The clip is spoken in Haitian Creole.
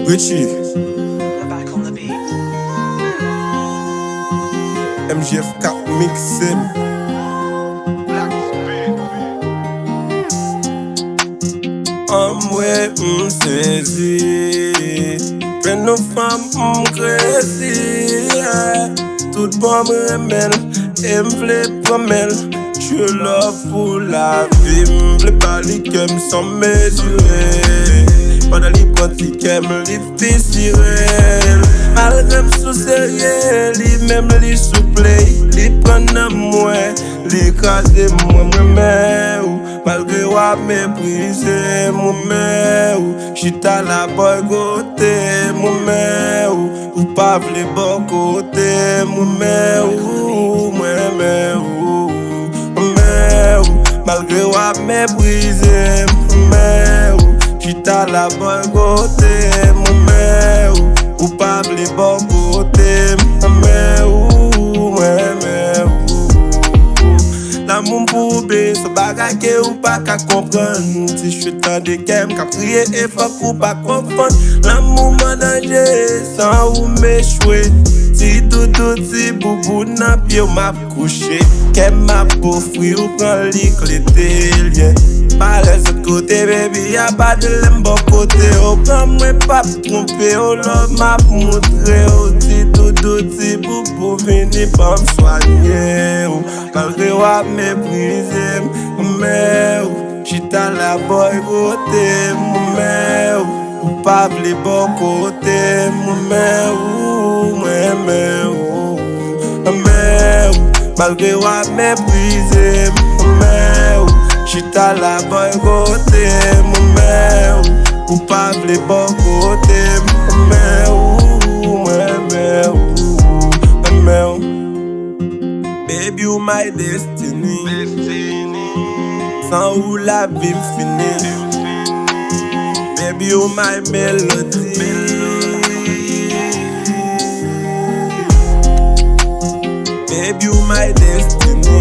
Richy Back on the beat. MGF4 mixem. Amwe m'sezi, pen nou fam m'krezi. Tout bon m'remen, m'vle promel. Je love pour la vie, m'vle pali kem sans mesurer. Pendant li pranti kem li fisirel. Malgré m'sou sérieux, li même li souple. Li pren nan mwen, li kaze mwen mwen ou. Malgré wa méprisé, mwen ou. Chita la boy côté, mwen ou pas vle bon côté, mwen ou. Malgré wa méprisé, mwen ou. Chita la boy côté, mwen ou pas vle bon côté, mwen ou. L'amour pour bé, ce bagage que ou pas qu'à comprendre. Si je suis tant de kem, qu'à prier et faut ou pas comprendre. L'amour m'a danger, sans ou m'échouer. Si doudou, si boubou n'a pied ou m'a couché. Kem m'a beau fruit ou prend l'éclaté, lien. Par les autres côtés, baby, y'a pas de l'embo côté. Oh, prends moi pas tromper, oh, love m'a montré. Oh, si doudou, si boubou, vini pas m'soigner. Oh, malgré wa méprisé, mwen ou. Chita la boy côté, mwen ou pas vle bon côté, mwen ou. Malgré wa méprisé, mwen ou. Chita la boy côté, mwen ou pas vle bon côté, mwen ou. Baby, you my destiny. Sans ou la vie m'fini. Baby, you my melody. Baby, you my destiny.